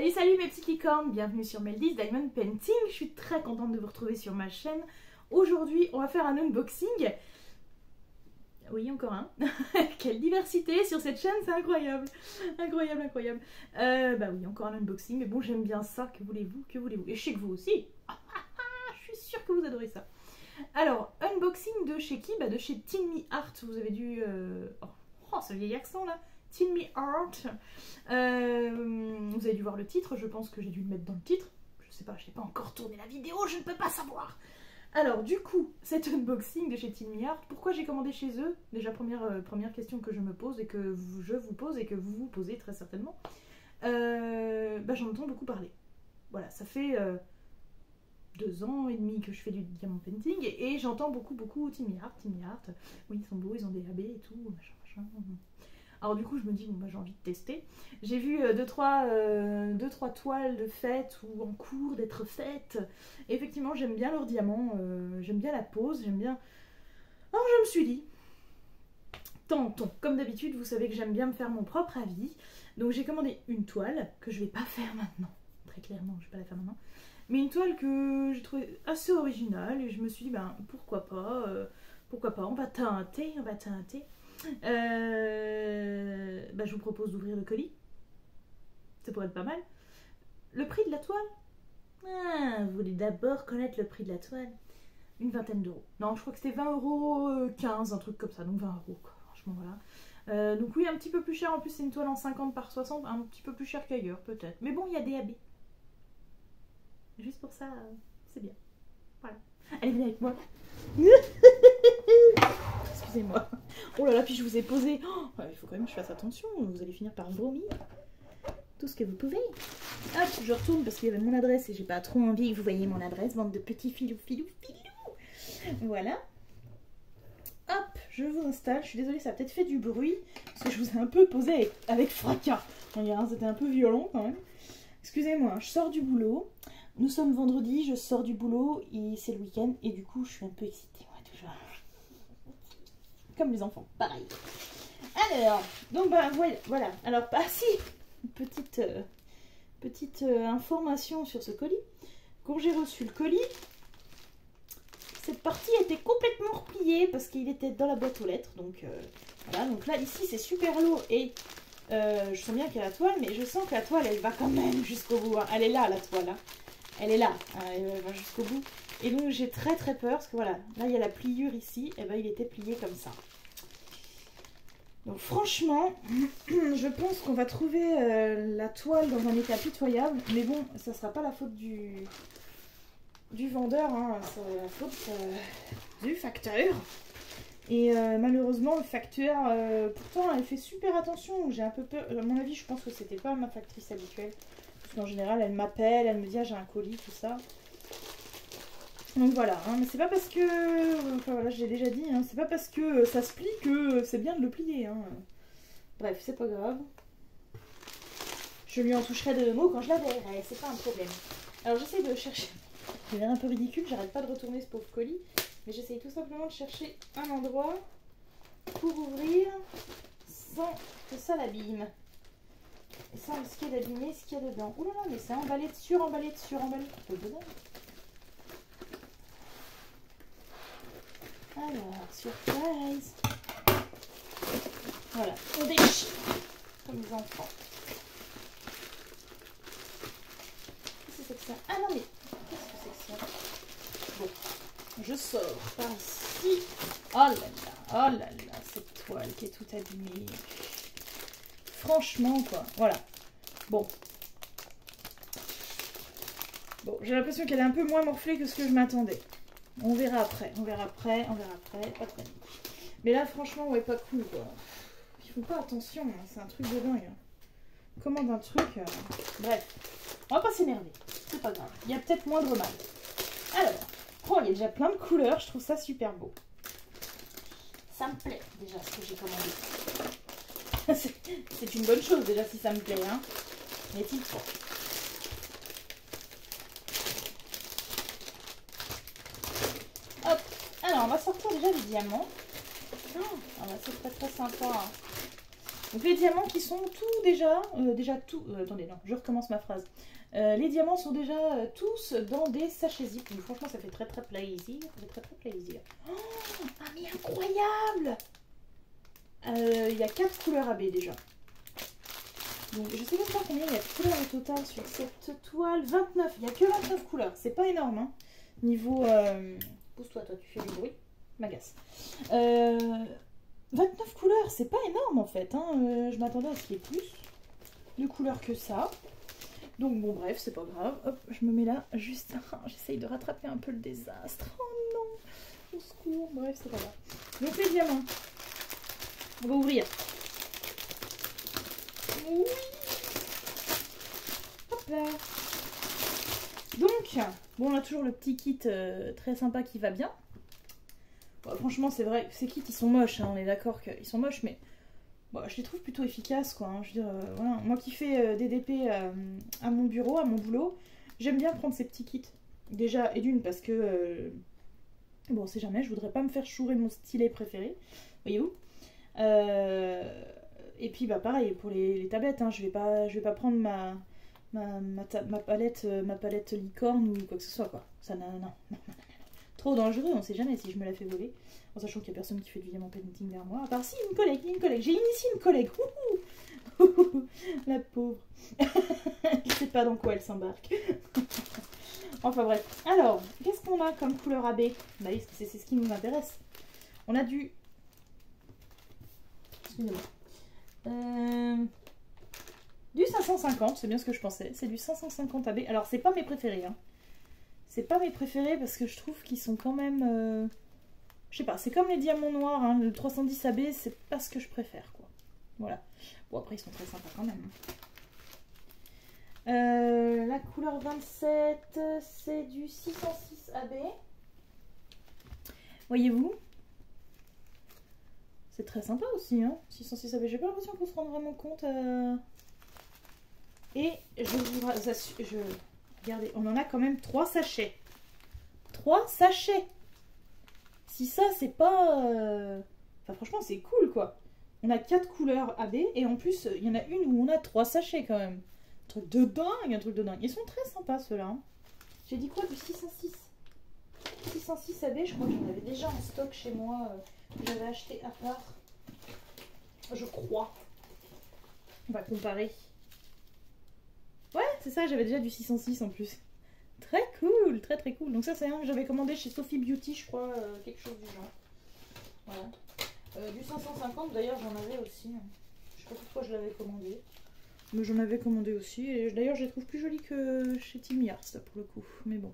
Salut, salut mes petits licornes, bienvenue sur Meldy's Diamond Painting. Je suis très contente de vous retrouver sur ma chaîne. Aujourd'hui, on va faire un unboxing. Oui, encore un. Quelle diversité sur cette chaîne, c'est incroyable. Incroyable, incroyable. Bah oui, encore un unboxing, mais bon, j'aime bien ça, que voulez-vous, que voulez-vous. Et je sais que vous aussi. Je suis sûre que vous adorez ça. Alors, unboxing de chez qui? Bah de chez Tin Me Art, vous avez dû... Oh, ce vieil accent là. Tin Me Art. Vous avez dû voir le titre, je pense que j'ai dû le mettre dans le titre. Je sais pas, je n'ai pas encore tourné la vidéo, je ne peux pas savoir. Alors du coup, cet unboxing de chez Tin Me Art, pourquoi j'ai commandé chez eux? Déjà première question que je me pose et que je vous pose et que vous vous posez très certainement. Bah, j'en entends beaucoup parler. Voilà, ça fait 2 ans et demi que je fais du diamond painting et j'entends beaucoup Tin Me Art, Tin Me Art. Oui, ils sont beaux, ils ont des AB et tout, machin, machin. Alors du coup je me dis bon bah j'ai envie de tester. J'ai vu 2-3 toiles de faites ou en cours d'être faites. Et effectivement j'aime bien leurs diamants, j'aime bien la pose, j'aime bien... Alors je me suis dit, tentons. Comme d'habitude vous savez que j'aime bien me faire mon propre avis. Donc j'ai commandé une toile que je vais pas faire maintenant. Très clairement je vais pas la faire maintenant. Mais une toile que j'ai trouvée assez originale et je me suis dit ben pourquoi pas, on va teinter, bah, je vous propose d'ouvrir le colis. Ça pourrait être pas mal. Le prix de la toile? Ah, vous voulez d'abord connaître le prix de la toile? Une vingtaine d'euros. Non, je crois que c'était 20,15 €, un truc comme ça. Donc 20 € quoi. Franchement, voilà. Donc oui, un petit peu plus cher. En plus, c'est une toile en 50 par 60. Un petit peu plus cher qu'ailleurs, peut-être. Mais bon, il y a des AB. Juste pour ça, c'est bien. Voilà. Allez, venez avec moi. Excusez-moi. Oh là là, puis je vous ai posé. Oh, il faut quand même que je fasse attention. Vous allez finir par vomir tout ce que vous pouvez. Hop, je retourne parce qu'il y avait mon adresse et j'ai pas trop envie que vous voyez mon adresse, bande de petits filous. Voilà. Hop, je vous installe. Je suis désolée, ça a peut-être fait du bruit parce que je vous ai un peu posé avec fracas. C'était un peu violent quand même. Excusez-moi, je sors du boulot. Nous sommes vendredi, je sors du boulot et c'est le week-end et du coup je suis un peu excitée. Toujours. Comme les enfants, pareil. Alors, donc bah voilà. Alors, si, une petite information sur ce colis. Quand j'ai reçu le colis, cette partie était complètement repliée parce qu'il était dans la boîte aux lettres. Donc voilà, donc là ici c'est super lourd et je sens bien qu'il y a la toile, mais je sens que la toile elle va quand même jusqu'au bout. Hein. Elle est là la toile. Hein. Elle est là, elle va jusqu'au bout. Et donc j'ai très peur parce que voilà, là il y a la pliure ici, et ben il était plié comme ça. Donc franchement, je pense qu'on va trouver la toile dans un état pitoyable. Mais bon, ça sera pas la faute du vendeur, hein, c'est la faute du facteur. Et malheureusement le facteur, pourtant elle fait super attention. J'ai un peu peur, à mon avis je pense que c'était pas ma factrice habituelle. Parce qu'en général elle m'appelle, elle me dit ah, j'ai un colis, tout ça. Donc voilà, hein, mais c'est pas parce que, enfin voilà, j'ai déjà dit, hein, c'est pas parce que ça se plie que c'est bien de le plier. Hein. Bref, c'est pas grave. Je lui en toucherai 2 mots quand je la verrai, c'est pas un problème. Alors j'essaie de chercher, j'ai l'air un peu ridicule, j'arrête pas de retourner ce pauvre colis, mais j'essaie tout simplement de chercher un endroit pour ouvrir sans que ça l'abîme. Et sans risquer d'abîmer ce qu'il y a dedans. Ouh là là, mais c'est emballé de suremballé de suremballé. Alors, surprise. Voilà, on déchire comme les enfants. Qu'est-ce que c'est que ça? Ah non mais, qu'est-ce que c'est que ça? Bon, je sors par ici. Oh là là, cette toile qui est toute abîmée. Franchement quoi, voilà. Bon, j'ai l'impression qu'elle est un peu moins morflée que ce que je m'attendais. On verra après, pas de panique. Mais là, franchement, ouais, pas cool, quoi. Ils font pas attention, hein, c'est un truc de dingue. Hein. Commande un truc, bref. On va pas s'énerver, c'est pas grave. Il y a peut-être moindre mal. Alors, oh, il y a déjà plein de couleurs, je trouve ça super beau. Ça me plaît, déjà, ce que j'ai commandé. C'est une bonne chose, déjà, si ça me plaît, hein. N'est-il pas? Alors, on va sortir déjà les diamants. Oh, c'est très sympa. Donc les diamants qui sont tout déjà... attendez, non, je recommence ma phrase. Les diamants sont déjà tous dans des sachets zip. Donc, franchement, ça fait très très plaisir. Ça fait très très plaisir. Oh, ah mais incroyable! Il y a 4 couleurs AB déjà. Donc je sais même pas combien il y a de couleurs au total sur cette toile. 29, il n'y a que 29 couleurs. C'est pas énorme, hein. Niveau... Pousse-toi, toi, tu fais du bruit. M'agace. 29 couleurs, c'est pas énorme en fait. Hein. Je m'attendais à ce qu'il y ait plus de couleurs que ça. Donc bon, bref, c'est pas grave. Hop, je me mets là, juste... J'essaye de rattraper un peu le désastre. Oh non, au secours. Bref, c'est pas grave. Donc les diamants. On va ouvrir. Oui. Hop là. Donc, bon, on a toujours le petit kit très sympa qui va bien. Bon, franchement, c'est vrai que ces kits, ils sont moches. Hein, on est d'accord qu'ils sont moches, mais bon, je les trouve plutôt efficaces, quoi. Hein, je veux dire, voilà. Moi qui fais des DP à mon bureau, à mon boulot, j'aime bien prendre ces petits kits. Déjà, et d'une, parce que... bon, on sait jamais, je voudrais pas me faire chourer mon stylet préféré. Voyez-vous. Et puis, bah, pareil, pour les tablettes, hein, je vais pas prendre ma palette licorne ou quoi que ce soit, quoi. Ça, non. Trop dangereux, on sait jamais si je me la fais voler. En sachant qu'il n'y a personne qui fait du diamant painting vers moi. À part si, une collègue. J'ai initié une collègue. La pauvre. Je sais pas dans quoi elle s'embarque. Enfin bref. Alors, qu'est-ce qu'on a comme couleur AB? Bah oui, c'est ce qui nous intéresse. On a du... Excusez-moi. Du 550, c'est bien ce que je pensais. C'est du 550 AB. Alors, c'est pas mes préférés, hein. C'est pas mes préférés parce que je trouve qu'ils sont quand même... Je sais pas, c'est comme les diamants noirs, hein, le 310 AB, c'est pas ce que je préfère, quoi. Voilà. Bon, après, ils sont très sympas quand même. La couleur 27, c'est du 606 AB. Voyez-vous? C'est très sympa aussi, hein, 606 AB. J'ai pas l'impression qu'on se rende vraiment compte. Et je vous assure... Regardez, on en a quand même 3 sachets. 3 sachets. Si ça, c'est pas... Enfin, franchement, c'est cool, quoi. On a 4 couleurs AB, et en plus, il y en a une où on a 3 sachets, quand même. Un truc de dingue, un truc de dingue. Ils sont très sympas, ceux-là. Hein. J'ai dit quoi, du 606 606 AB, je crois que j'en avais déjà en stock chez moi, que j'avais acheté à part. Je crois. On va comparer. Ouais, c'est ça, j'avais déjà du 606 en plus. Très cool, très très cool. Donc ça, c'est un que j'avais commandé chez Sophie Beauty, je crois, quelque chose du genre. Voilà. Du 550, d'ailleurs, j'en avais aussi. Je sais pas pourquoi je l'avais commandé. Mais j'en avais commandé aussi. Et d'ailleurs, je les trouve plus jolies que chez Tim Yars, là, pour le coup. Mais bon.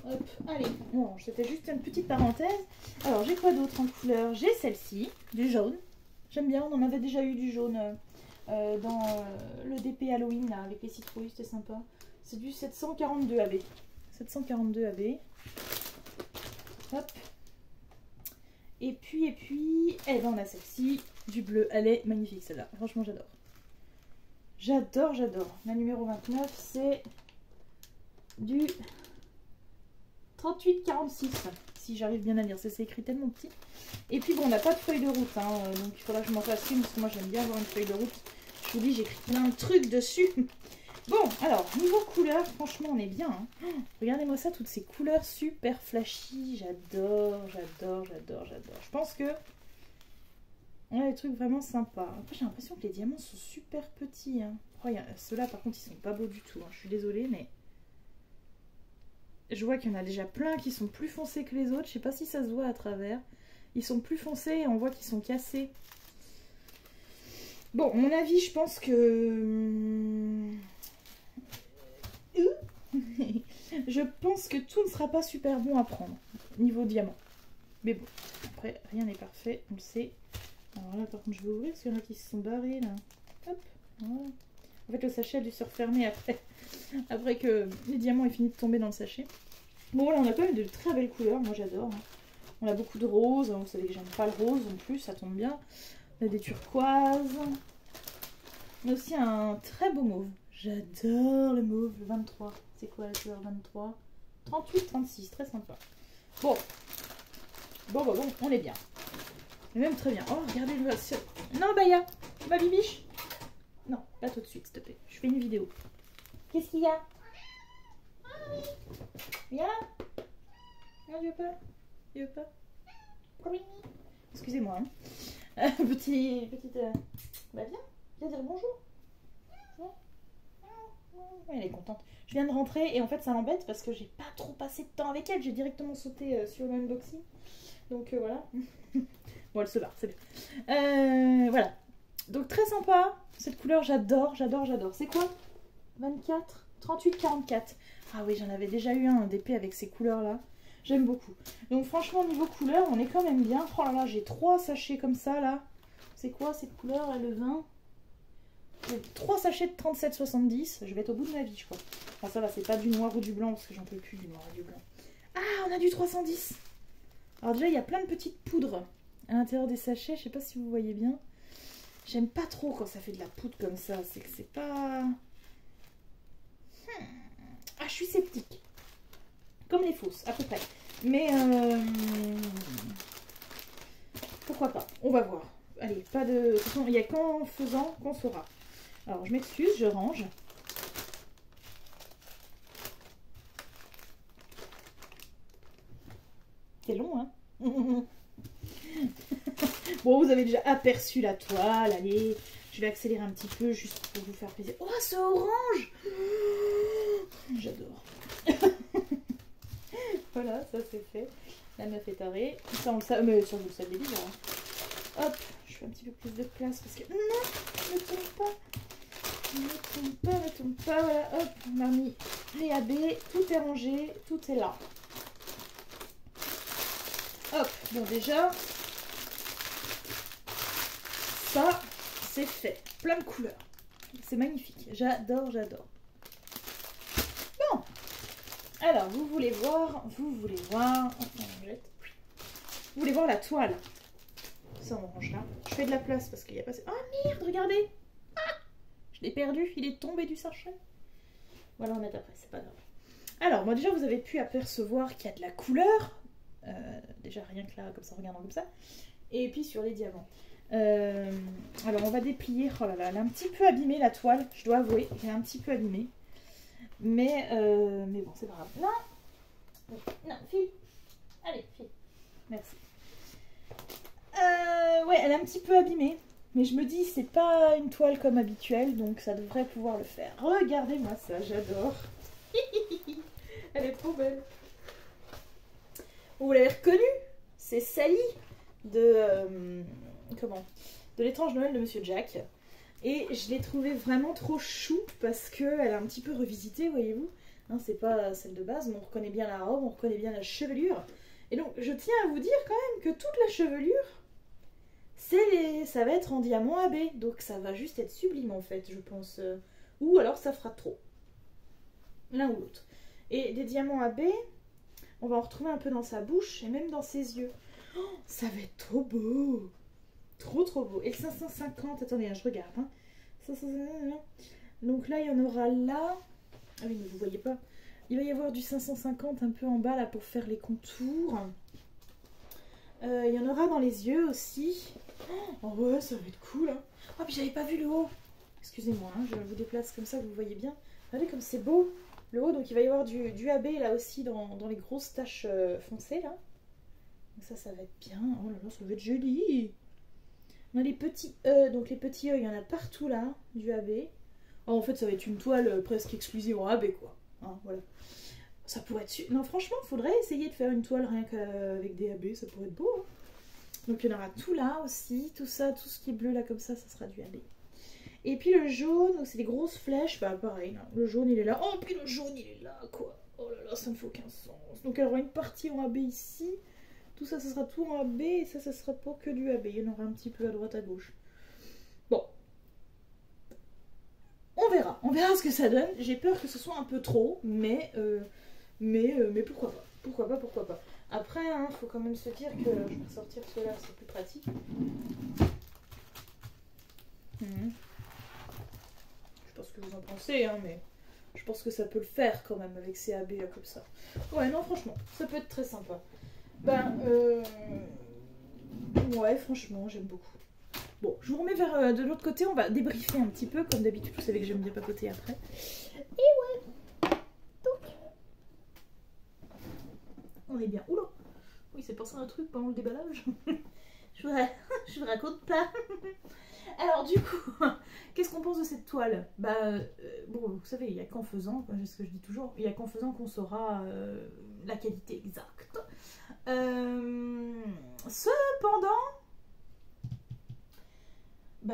Hop, allez. Bon, c'était juste une petite parenthèse. Alors, j'ai quoi d'autre en couleur? J'ai celle-ci, du jaune. J'aime bien, on en avait déjà eu du jaune dans le DP Halloween, là, avec les citrouilles, c'était sympa. C'est du 742 AB. 742 AB. Hop. Et puis, eh ben on a celle-ci, du bleu. Elle est magnifique celle-là. Franchement, j'adore. J'adore. La numéro 29, c'est du 3846. Si j'arrive bien à lire, c'est écrit tellement petit. Et puis bon, on n'a pas de feuille de route, hein, donc il faudra que je m'en fasse une, parce que moi j'aime bien avoir une feuille de route. Je vous dis, j'écris plein de trucs dessus. Bon, alors, niveau couleur, franchement, on est bien. Hein. Oh, regardez-moi ça, toutes ces couleurs super flashy. J'adore. Je pense que on a des trucs vraiment sympas. Après, j'ai l'impression que les diamants sont super petits. Hein. Oh, ceux-là, par contre, ils sont pas beaux du tout. Hein. Je suis désolée, mais je vois qu'il y en a déjà plein qui sont plus foncés que les autres. Je sais pas si ça se voit à travers. Ils sont plus foncés et on voit qu'ils sont cassés. Bon, mon avis, je pense que... je pense que tout ne sera pas super bon à prendre, niveau diamant. Mais bon, après, rien n'est parfait, on le sait. Alors là, par contre, je vais ouvrir, parce qu'il y en a qui se sont barrés, là. Hop, voilà. En fait, le sachet a dû se refermer après que les diamants aient fini de tomber dans le sachet. Bon, voilà, on a quand même de très belles couleurs, moi j'adore. Hein. On a beaucoup de roses, vous savez que j'aime pas le rose non plus, ça tombe bien. On a des turquoises. On a aussi un très beau mauve. J'adore le mauve, le 23. C'est quoi la couleur 23? 38, 36, très sympa. Bon, on est bien. On est même très bien. Oh, regardez le... Non, Baya, Ma bibiche? Non, pas tout de suite, s'il te plaît. Je fais une vidéo. Qu'est-ce qu'il y a? Viens là. Non, tu veux pas? Tu veux pas? Excusez-moi. Hein. Petite... Bah viens dire bonjour. Elle est contente. Je viens de rentrer et en fait ça m'embête parce que j'ai pas trop passé de temps avec elle. J'ai directement sauté sur le unboxing. Donc voilà. Bon, elle se barre, c'est bien. Voilà. Donc très sympa. Cette couleur, j'adore. C'est quoi? 24, 38, 44. Ah oui, j'en avais déjà eu un DP avec ces couleurs-là. J'aime beaucoup. Donc franchement, niveau couleur, on est quand même bien. Oh là là, j'ai 3 sachets comme ça, là. C'est quoi cette couleur, là, le vin? 3 sachets de 37,70. Je vais être au bout de ma vie, je crois. Enfin, ça va, c'est pas du noir ou du blanc, parce que j'en peux plus du noir et du blanc. Ah, on a du 310. Alors déjà, il y a plein de petites poudres à l'intérieur des sachets. Je sais pas si vous voyez bien. J'aime pas trop quand ça fait de la poudre comme ça. C'est que c'est pas... Ah, je suis sceptique. Comme les fausses, à peu près. Mais pourquoi pas? On va voir. Allez, pas de... De toute façon, il n'y a qu'en faisant qu'on saura. Alors, je m'excuse, je range. C'est long, hein? Bon, vous avez déjà aperçu la toile. Allez, je vais accélérer un petit peu juste pour vous faire plaisir. Oh, c'est orange! J'adore. Voilà, ça c'est fait. La meuf est tarée. Ça, on le sait, mais ça, vous le savez déjà. Hein. Hop, je fais un petit peu plus de place parce que... Non, ne tombe pas. Ne tombe pas. Voilà, hop, on a mis les AB. Tout est rangé, tout est là. Hop, bon déjà, ça, c'est fait. Plein de couleurs. C'est magnifique. J'adore. Bon. Alors, vous voulez voir, vous voulez voir la toile. Ça, on range là. Je fais de la place parce qu'il n'y a pas... Oh merde, regardez. Ah, je l'ai perdu, il est tombé du sachet. Voilà, on met après, c'est pas grave. Alors, moi déjà, vous avez pu apercevoir qu'il y a de la couleur. Déjà, rien que là, comme ça, regardons comme ça. Et puis sur les diamants. Alors, on va déplier. Oh là là, elle est un petit peu abîmée, la toile. Je dois avouer, elle est un petit peu abîmée. Mais bon, c'est pas grave. Non, fille. Allez, fille. Merci. Ouais, elle est un petit peu abîmée. Mais je me dis, c'est pas une toile comme habituelle, donc ça devrait pouvoir le faire. Regardez-moi ça, j'adore. Elle est trop belle. Vous l'avez reconnue? C'est Sally de... de l'étrange Noël de Monsieur Jack. Et je l'ai trouvée vraiment trop chou parce qu'elle est un petit peu revisitée, voyez-vous. Hein, c'est pas celle de base, mais on reconnaît bien la robe, on reconnaît bien la chevelure. Et donc, je tiens à vous dire quand même que toute la chevelure, ça va être en diamant AB. Donc, ça va juste être sublime en fait, je pense. Ou alors, ça fera trop. L'un ou l'autre. Et des diamants AB, on va en retrouver un peu dans sa bouche et même dans ses yeux. Oh, ça va être trop beau! Trop beau. Et le 550, attendez, hein, je regarde. Hein. 550, donc là, il y en aura là. Ah oui, mais vous voyez pas. Il va y avoir du 550 un peu en bas là pour faire les contours. Il y en aura dans les yeux aussi. Oh ouais, ça va être cool. Hein. Oh, puis j'avais pas vu le haut. Excusez-moi, hein, je vous déplace comme ça, vous voyez bien. Regardez comme c'est beau. Le haut, donc il va y avoir du AB là aussi dans les grosses taches foncées là. Donc ça va être bien. Oh là là, ça va être joli. On a les petits E, donc les petits E, il y en a partout là, du AB. Oh, en fait, ça va être une toile presque exclusive en AB, quoi. Hein, voilà. Ça pourrait être... Non, franchement, il faudrait essayer de faire une toile rien qu'avec des AB, ça pourrait être beau. Hein. Donc, il y en aura tout là aussi, tout ça, tout ce qui est bleu là, comme ça sera du AB. Et puis le jaune, donc c'est des grosses flèches, bah pareil, là. Le jaune, il est là. Oh, puis le jaune, il est là, quoi. Oh là là, ça ne fait aucun sens. Donc, il y aura une partie en AB ici. Tout ça, ça sera tout en AB et ça sera pas que du AB. Il y en aura un petit peu à droite, à gauche. Bon. On verra ce que ça donne. J'ai peur que ce soit un peu trop, mais pourquoi pas. Pourquoi pas. Après, il faut quand même se dire que je vais ressortir cela, c'est plus pratique. Je sais pas ce que vous en pensez, hein, mais je pense que ça peut le faire quand même avec ces AB là comme ça. Ouais, non, franchement, ça peut être très sympa. Ben, ouais, franchement, j'aime beaucoup. Bon, je vous remets vers de l'autre côté, on va débriefer un petit peu, comme d'habitude, vous savez que j'aime bien papoter après. Et ouais, donc, on est bien. Oula, oui, c'est pensé à un truc pendant le déballage. je vous raconte pas. Alors du coup, qu'est-ce qu'on pense de cette toile? Bon, vous savez, il n'y a qu'en faisant, c'est ce que je dis toujours, il n'y a qu'en faisant qu'on saura la qualité exacte. Cependant,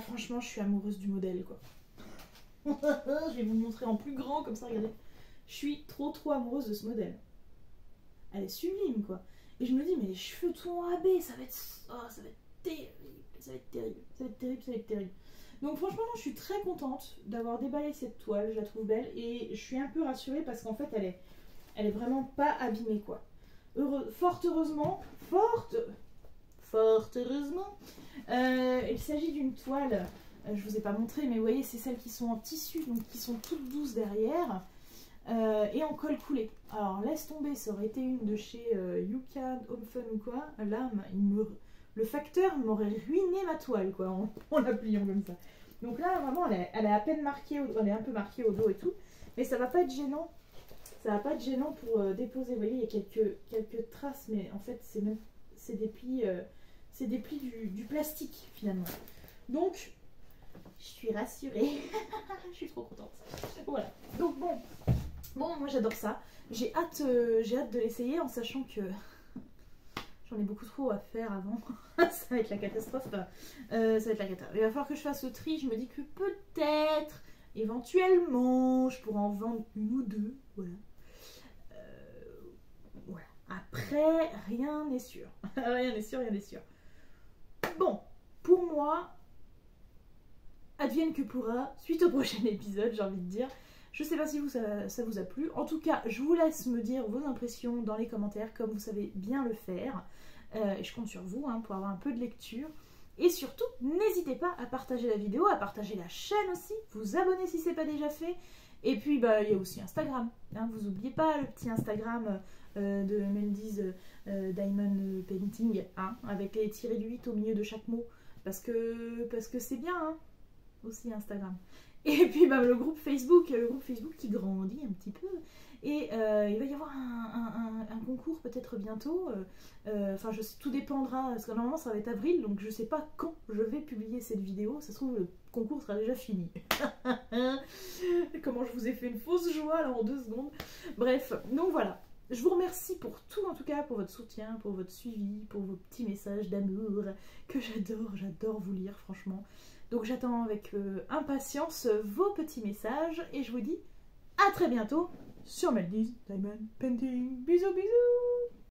franchement, je suis amoureuse du modèle, quoi. Je vais vous le montrer en plus grand, comme ça, regardez. Je suis trop amoureuse de ce modèle. Elle est sublime, quoi. Et je me dis, mais les cheveux tout en AB, ça va être terrible. Ça va être terrible. Donc franchement, je suis très contente d'avoir déballé cette toile, je la trouve belle. Et je suis un peu rassurée parce qu'en fait, elle est vraiment pas abîmée, quoi. Fort heureusement, il s'agit d'une toile, je vous ai pas montré, mais vous voyez, c'est celles qui sont en tissu, donc qui sont toutes douces derrière, et en colle coulé. Alors laisse tomber, ça aurait été une de chez Yuka Home Fun ou quoi, là, le facteur m'aurait ruiné ma toile, quoi, en la pliant comme ça. Donc là, vraiment, elle est à peine marquée, elle est un peu marquée au dos et tout, mais ça va pas être gênant. Ça va pas être gênant pour déposer. Vous voyez, il y a quelques traces, mais en fait, c'est des plis, du plastique finalement. Donc, je suis rassurée. Je suis trop contente. Voilà. Donc bon, moi j'adore ça. J'ai hâte de l'essayer en sachant que j'en ai beaucoup trop à faire avant. Ça va être la catastrophe. Ça va être la catastrophe. Il va falloir que je fasse le tri. Je me dis que peut-être, éventuellement, je pourrais en vendre une ou deux. Voilà. Voilà. Après, rien n'est sûr. Rien n'est sûr. Bon, pour moi, advienne que pourra, suite au prochain épisode, j'ai envie de dire. Je sais pas si ça vous a plu. En tout cas, je vous laisse me dire vos impressions dans les commentaires, comme vous savez bien le faire. Et je compte sur vous pour avoir un peu de lecture. Et surtout, n'hésitez pas à partager la vidéo, à partager la chaîne aussi, vous abonner si ce n'est pas déjà fait. Et puis, il y a aussi Instagram. Vous n'oubliez pas le petit Instagram de Meldy's Diamond Painting, avec les tirés du 8 au milieu de chaque mot. Parce que c'est bien, aussi Instagram. Et puis le groupe Facebook qui grandit un petit peu. Et il va y avoir un concours peut-être bientôt. Tout dépendra, parce que normalement ça va être avril, donc je sais pas quand je vais publier cette vidéo. Ça se trouve, le concours sera déjà fini. Comment je vous ai fait une fausse joie là en 2 secondes. Bref, donc voilà. Je vous remercie pour tout, en tout cas, pour votre soutien, pour votre suivi, pour vos petits messages d'amour que j'adore vous lire, franchement. Donc j'attends avec impatience vos petits messages et je vous dis à très bientôt sur Meldy's Diamond Painting. Bisous, bisous!